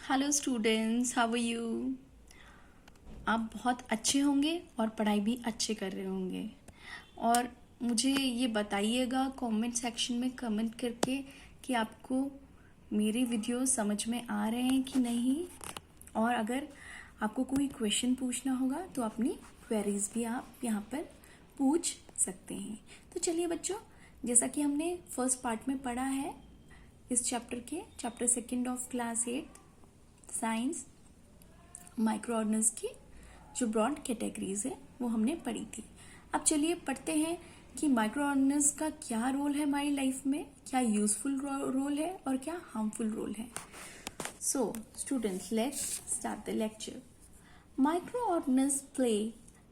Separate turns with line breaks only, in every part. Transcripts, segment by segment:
Hello students, how are you. आप बहुत अच्छे होंगे और पढ़ाई भी अच्छे कर रहे होंगे। और मुझे ये बताइएगा कमेंट सेक्शन में कमेंट करके कि आपको मेरे वीडियो समझ में आ रहे हैं कि नहीं। और अगर आपको कोई क्वेश्चन पूछना होगा तो अपनी क्वेरीज भी आप यहाँ पर पूछ सकते हैं। तो चलिए बच्चों, जैसा कि हमने फर्स्ट पार्ट में पढ़ा है इस chapter second of class 8 science, micro organism की जो ब्रॉड कैटेगरीज है वो हमने पढ़ी थी। अब चलिए पढ़ते हैं कि माइक्रो ऑर्गेनिज्म का क्या रोल है हमारी लाइफ में, क्या यूजफुल रोल है और क्या हार्मफुल रोल है। So students, let's start the lecture. Micro organism play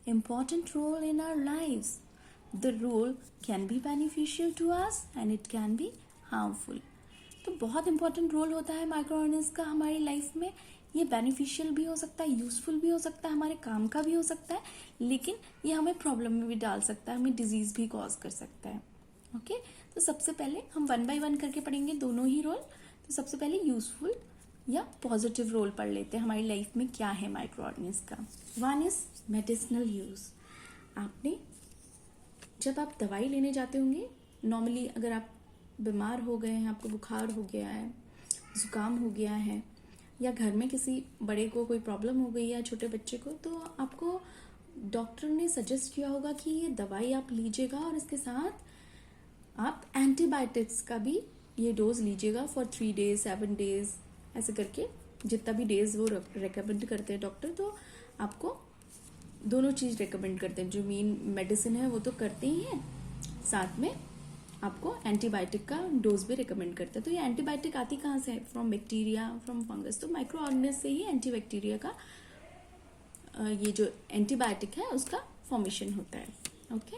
important role in our lives. The role can be beneficial to us and it can be harmful. तो बहुत important role होता है micro organism का हमारी life में। ये beneficial भी हो सकता है, यूजफुल भी हो सकता है, हमारे काम का भी हो सकता है, लेकिन ये हमें प्रॉब्लम में भी डाल सकता है, हमें डिजीज भी कॉज कर सकता है। ओके, तो सबसे पहले हम 1 बाय 1 करके पढ़ेंगे दोनों ही रोल। तो सबसे पहले यूजफुल या पॉजिटिव रोल पढ़ लेते हैं हमारी लाइफ में क्या है माइक्रो ऑर्गेनिज्म का। 1 इज मेडिसिनल यूज। आपने जब आप दवाई लेने जाते होंगे, नॉर्मली अगर आप बीमार हो गए हैं, आपको बुखार हो गया है, जुकाम हो गया है, या घर में किसी बड़े को कोई प्रॉब्लम हो गई है, छोटे बच्चे को, तो आपको डॉक्टर ने सजेस्ट किया होगा कि ये दवाई आप लीजिएगा और इसके साथ आप एंटीबायोटिक्स का भी ये डोज लीजिएगा फॉर 3 डेज 7 डेज, ऐसे करके जितना भी डेज वो रेकमेंड करते हैं डॉक्टर। तो आपको दोनों चीज रेकमेंड करते हैं, जो मेन मेडिसिन है वो तो करते ही हैं, साथ में आपको एंटीबायोटिक का डोज भी रिकमेंड करते हैं। तो ये एंटीबायोटिक आती कहाँ से है? From bacteria, from fungus. तो माइक्रो ऑर्गेनिज्म से ही एंटीबैक्टीरिया का ये जो एंटीबायोटिक है उसका फॉर्मेशन होता है। ओके,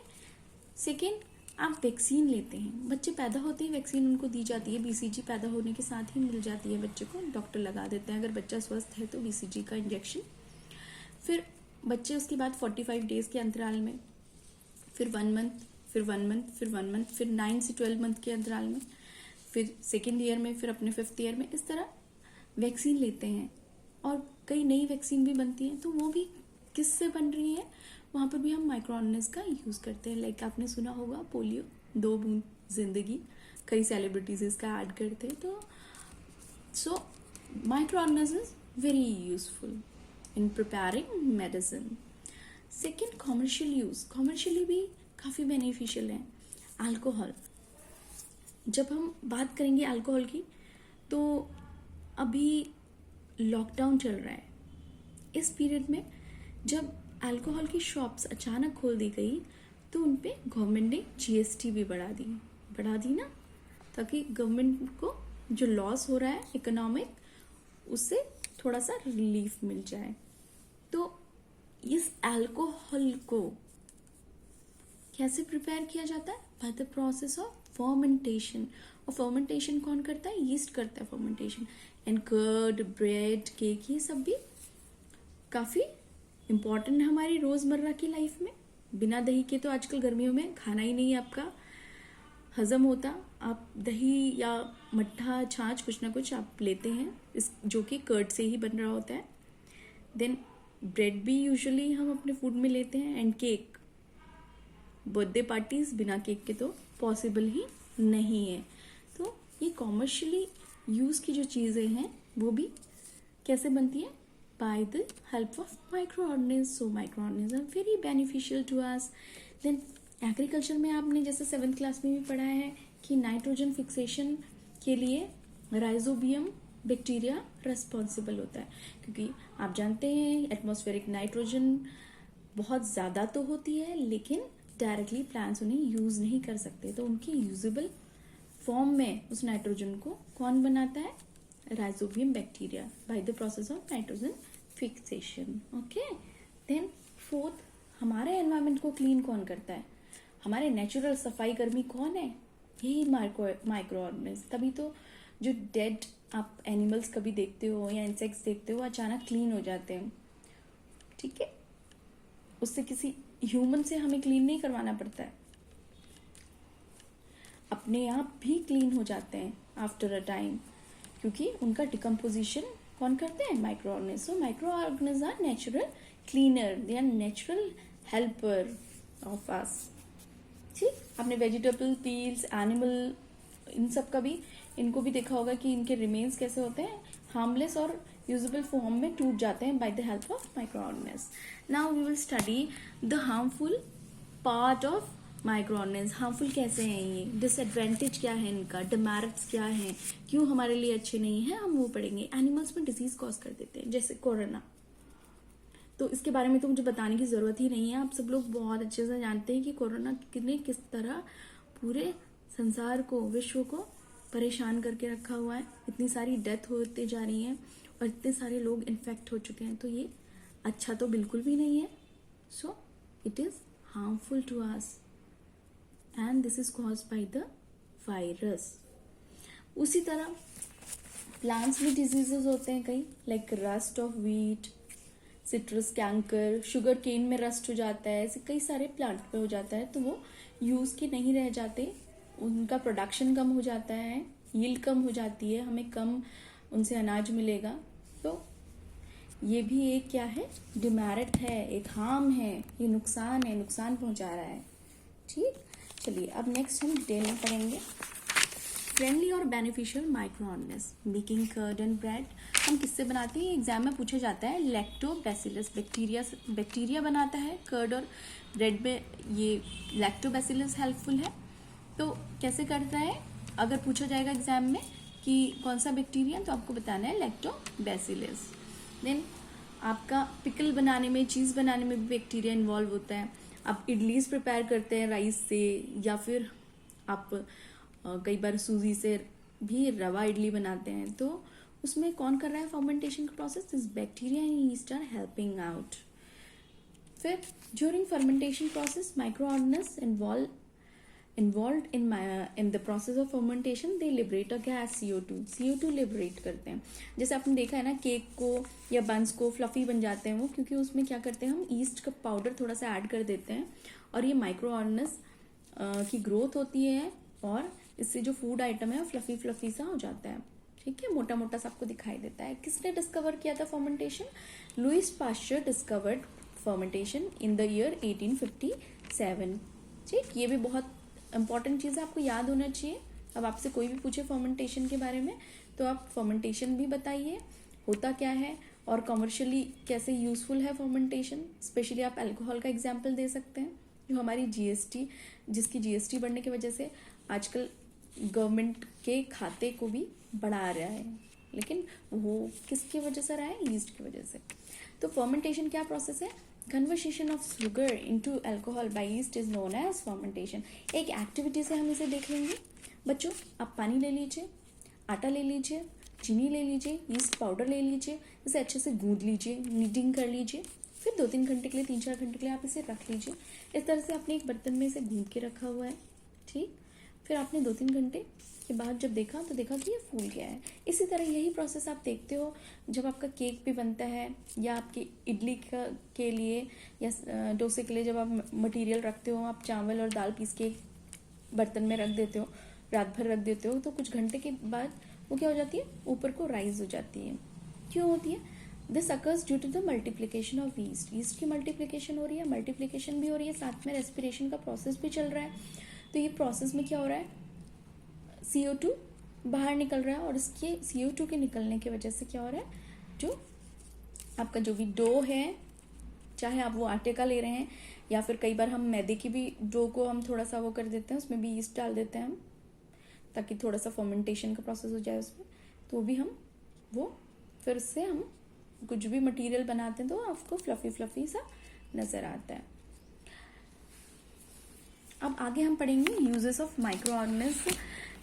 सेकेंड, आप वैक्सीन लेते हैं, बच्चे पैदा होते ही वैक्सीन उनको दी जाती है, बीसीजी पैदा होने के साथ ही मिल जाती है बच्चे को, डॉक्टर लगा देते हैं अगर बच्चा स्वस्थ है तो बीसीजी का इंजेक्शन। फिर बच्चे उसके बाद 45 डेज के अंतराल में, फिर 1 मंथ, फिर 1 मंथ, फिर 1 मंथ, फिर 9 से 12 मंथ के अंतराल में, फिर सेकेंड ईयर में, फिर अपने 5th ईयर में, इस तरह वैक्सीन लेते हैं। और कई नई वैक्सीन भी बनती हैं, तो वो भी किससे बन रही है, वहाँ पर भी हम माइक्रो ऑर्गेनिज्म का यूज़ करते हैं। लाइक आपने सुना होगा पोलियो, 2 बूंद जिंदगी, कई सेलिब्रिटीज इसका ऐड करते हैं। तो सो micro organism is very useful in preparing medicine. Second, commercial use, commercially भी काफ़ी बेनिफिशियल है। अल्कोहल, जब हम बात करेंगे अल्कोहल की, तो अभी लॉकडाउन चल रहा है, इस पीरियड में जब अल्कोहल की शॉप्स अचानक खोल दी गई तो उन पे गवर्नमेंट ने जीएसटी भी बढ़ा दी ना, ताकि गवर्नमेंट को जो लॉस हो रहा है इकोनॉमिक, उससे थोड़ा सा रिलीफ मिल जाए। तो इस अल्कोहल को कैसे प्रिपेयर किया जाता है? By the process of fermentation. और फर्मेंटेशन कौन करता है? यीस्ट करता है fermentation. And curd, bread, cake, ये सब भी काफी इम्पोर्टेंट है हमारी रोजमर्रा की लाइफ में। बिना दही के तो आजकल गर्मियों में खाना ही नहीं आपका हजम होता। आप दही या मट्ठा, छाछ, कुछ ना कुछ आप लेते हैं, इस जो कि कर्ड से ही बन रहा होता है। देन ब्रेड भी यूजुअली हम अपने फूड में लेते हैं, एंड केक। बर्थडे पार्टीज बिना केक के तो पॉसिबल ही नहीं है। तो ये कॉमर्शियली यूज की जो चीजें हैं वो भी कैसे बनती है? By the help of micro organism. So micro organism are very beneficial to us. Then agriculture में आपने जैसे 7th क्लास में भी पढ़ा है कि नाइट्रोजन फिक्सेशन के लिए राइजोबियम बैक्टीरिया रेस्पॉन्सिबल होता है, क्योंकि आप जानते हैं एटमॉस्फेरिक नाइट्रोजन बहुत ज़्यादा तो होती है, लेकिन डायरेक्टली प्लांट्स उन्हें यूज नहीं कर सकते। तो उनकी यूजेबल फॉर्म में उस नाइट्रोजन को कौन बनाता है? Rhizobium bacteria, by the process of nitrogen fixation. Okay, then fourth, हमारे एनवायरमेंट को क्लीन कौन करता है? हमारे नेचुरल सफाई कर्मी कौन है? यही माइक्रो ऑर्गेनिज्म। तभी तो जो डेड आप एनिमल्स कभी देखते हो या इंसेक्ट्स देखते हो, अचानक क्लीन हो जाते हैं। ठीक है, उससे किसी ह्यूमन से हमें क्लीन नहीं करवाना पड़ता है, अपने आप भी क्लीन हो जाते हैं आफ्टर अ टाइम, क्योंकि उनका डिकम्पोजिशन कौन करते हैं? Micro organism. So micro organism are natural cleaner, they are natural helper of us. ठीक, आपने वेजिटेबल पील्स, एनिमल, इन सब का भी, इनको भी देखा होगा कि इनके रिमेन्स कैसे होते हैं, हार्मलेस और यूजेबल फॉर्म में टूट जाते हैं by the help of micro organism. Now we will study the harmful part of micro organism. Harmful कैसे हैं ये, डिसएडवांटेज क्या है इनका, डिमेरिट्स क्या है, क्यों हमारे लिए अच्छे नहीं है, हम वो पढ़ेंगे. एनिमल्स में डिजीज कॉज कर देते हैं, जैसे कोरोना. तो इसके बारे में तो मुझे बताने की जरूरत ही नहीं है, आप सब लोग बहुत अच्छे से जानते हैं कि कोरोना ने किस तरह पूरे संसार को, विश्व को परेशान करके रखा हुआ है. इतनी सारी डेथ होती जा रही है और इतने सारे लोग इन्फेक्ट हो चुके हैं. तो ये अच्छा तो बिल्कुल भी नहीं है. So it is harmful to us and this is caused by the virus. उसी तरह प्लांट्स में डिजीजेस होते हैं कई, like rust of wheat, citrus canker, sugar cane में रस्ट हो जाता है, ऐसे कई सारे प्लांट पे हो जाता है. तो वो यूज के नहीं रह जाते, उनका प्रोडक्शन कम हो जाता है, यील्ड कम हो जाती है, हमें कम उनसे अनाज मिलेगा. तो ये भी एक क्या है, डिमेरिट है, एक हार्म है, ये नुकसान है, नुकसान पहुंचा रहा है. ठीक, चलिए अब नेक्स्ट हम डिटेल में पढ़ेंगे. फ्रेंडली और beneficial micro organism, making curd and bread. हम किससे बनाते हैं, एग्जाम में पूछा जाता है. लैक्टोबैसिलस बैक्टीरिया बनाता है कर्ड और ब्रेड में. ये लैक्टोबैसिलस हेल्पफुल है. तो कैसे करता है, अगर पूछा जाएगा एग्जाम में कि कौन सा बैक्टीरिया, तो आपको बताना है लैक्टोबैसिलस. देन आपका पिकल बनाने में, चीज़ बनाने में भी बैक्टीरिया इन्वॉल्व होता है. आप इडलीज प्रिपेयर करते हैं राइस से, या फिर आप कई बार सूजी से भी रवा इडली बनाते हैं. तो उसमें कौन कर रहा है फर्मेंटेशन का process, this bacteria and yeast are helping out. फिर during fermentation process microorganism involved in the process of fermentation they liberate a gas CO2 liberate करते हैं. जैसे आपने देखा है ना, केक को या बंस को फ्लफी बन जाते हैं वो, क्योंकि उसमें क्या करते हैं हम, ईस्ट का पाउडर थोड़ा सा ऐड कर देते हैं और ये माइक्रो ऑर्गेनिज्म की ग्रोथ होती है और इससे जो फूड आइटम है फ्लफी फ्लफी सा हो जाता है. ठीक है, मोटा मोटा सा आपको दिखाई देता है. किसने डिस्कवर किया था fermentation? Louis Pasteur discovered fermentation in the year 1857. ठीक, ये भी बहुत इंपॉर्टेंट चीज़ है, आपको याद होना चाहिए. अब आपसे कोई भी पूछे फर्मेंटेशन के बारे में तो आप फर्मेंटेशन भी बताइए, होता क्या है और कमर्शियली कैसे यूजफुल है फर्मेंटेशन. स्पेशली आप अल्कोहल का एग्जाम्पल दे सकते हैं, जो हमारी जीएसटी, जिसकी जीएसटी बढ़ने की वजह से आजकल गवर्नमेंट के खाते को भी बढ़ा रहा है, लेकिन वो किसकी वजह से रहा है, ईस्ट की वजह से. तो फर्मेंटेशन क्या प्रोसेस है, conversation of sugar into alcohol by yeast is known as fermentation. एक एक्टिविटी से हम इसे देख लेंगे. बच्चों, आप पानी ले लीजिए, आटा ले लीजिए, चीनी ले लीजिए, ईस्ट पाउडर ले लीजिए, इसे अच्छे से गूंद लीजिए, नीडिंग कर लीजिए. फिर 2-3 घंटे के लिए, 3-4 घंटे के लिए आप इसे रख लीजिए. इस तरह से आपने एक बर्तन में इसे गूंद के रखा हुआ है. ठीक, फिर आपने 2-3 घंटे के बाद जब देखा तो देखा कि ये फूल गया है. इसी तरह यही प्रोसेस आप देखते हो जब आपका केक भी बनता है, या आपकी इडली के लिए या डोसे के लिए जब आप मटेरियल रखते हो, आप चावल और दाल पीस के बर्तन में रख देते हो, रात भर रख देते हो, तो कुछ घंटे के बाद वो क्या हो जाती है, ऊपर को राइज हो जाती है. क्यों होती है? This occurs due to the multiplication of yeast. Yeast की मल्टीप्लीकेशन हो रही है, मल्टीप्लीकेशन भी हो रही है, साथ में रेस्पिरेशन का प्रोसेस भी चल रहा है. तो ये प्रोसेस में क्या हो रहा है, CO2 बाहर निकल रहा है और इसके CO2 के निकलने की वजह से क्या हो रहा है, जो आपका जो भी डो है, चाहे आप वो आटे का ले रहे हैं या फिर कई बार हम मैदे की भी डो को हम थोड़ा सा वो कर देते हैं, उसमें भी ईस्ट डाल देते हैं हम, ताकि थोड़ा सा फर्मेंटेशन का प्रोसेस हो जाए उसमें. तो भी हम वो फिर से हम कुछ भी मटेरियल बनाते हैं तो आपको फ्लफी फ्लफी सा नजर आता है. अब आगे हम पढ़ेंगे यूजेस ऑफ माइक्रो ऑर्गेनिज्म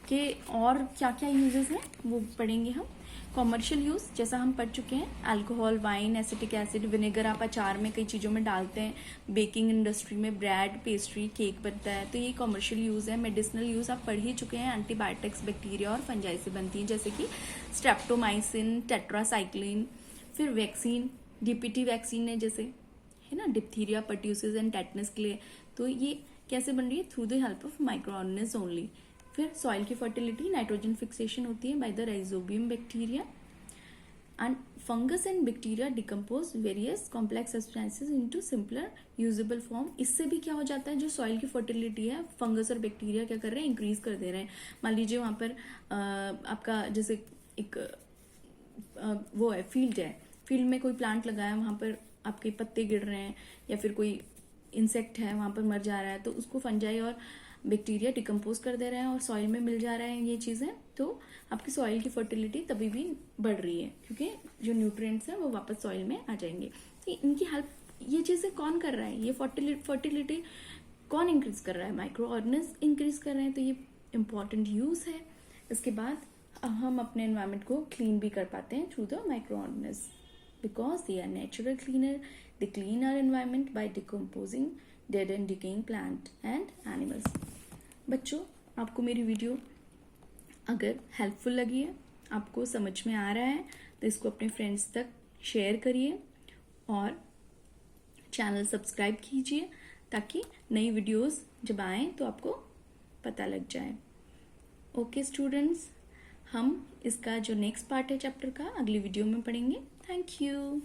के, और क्या क्या यूजेस हैं वो पढ़ेंगे हम. कॉमर्शियल यूज जैसा हम पढ़ चुके हैं, alcohol, wine, acetic acid, vinegar आप अचार में कई चीज़ों में डालते हैं. बेकिंग इंडस्ट्री में ब्रेड, पेस्ट्री, केक बनता है, तो ये कॉमर्शियल यूज है. मेडिसिनल यूज आप पढ़ ही चुके हैं, एंटीबायोटिक्स बैक्टीरिया और फंजाई से बनती हैं, जैसे कि स्ट्रेप्टोमाइसिन, टेट्रासाइक्लिन. फिर वैक्सीन, डीपीटी वैक्सीन है जैसे, है ना, डिप्थीरिया, पर्ट्यूसिस एंड टेटनस के लिए. तो ये कैसे बन रही है, through the help of micro organism only. फिर सॉइल की फर्टिलिटी, नाइट्रोजन फिक्सेशन होती है by the rhizobium bacteria. And fungus and bacteria decompose various complex substances into simpler usable form. इससे भी क्या हो जाता है, जो सॉइल की फर्टिलिटी है फंगस और बैक्टीरिया क्या कर रहे हैं, इंक्रीज कर दे रहे हैं। मान लीजिए वहां पर आपका जैसे एक वो है, फील्ड में कोई प्लांट लगाया, वहां पर आपके पत्ते गिर रहे हैं या फिर कोई इंसेक्ट है वहां पर मर जा रहा है, तो उसको फंजाई और बैक्टीरिया डिकम्पोज कर दे रहे हैं और सॉइल में मिल जा रहा है ये चीजें, तो आपकी सॉइल की फर्टिलिटी तभी भी बढ़ रही है, क्योंकि जो न्यूट्रिएंट्स हैं वो वापस सॉइल में आ जाएंगे। तो इनकी हेल्प, ये चीजें कौन कर रहा है, ये फर्टिलिटी कौन इंक्रीज कर रहा है, माइक्रो ऑर्गेनिज्म इंक्रीज कर रहे हैं, तो ये इंपॉर्टेंट यूज है। इसके बाद हम अपने एनवायरमेंट को क्लीन भी कर पाते हैं through the micro organism, because they are natural cleaner. They clean our environment by decomposing dead and decaying plant and animals. बच्चों, आपको मेरी वीडियो अगर हेल्पफुल लगी है, आपको समझ में आ रहा है, तो इसको अपने फ्रेंड्स तक शेयर करिए और चैनल सब्सक्राइब कीजिए ताकि नई वीडियोस जब आएँ तो आपको पता लग जाए। ओके स्टूडेंट्स, हम इसका जो नेक्स्ट पार्ट है चैप्टर का अगली वीडियो में पढ़ेंगे। Thank you.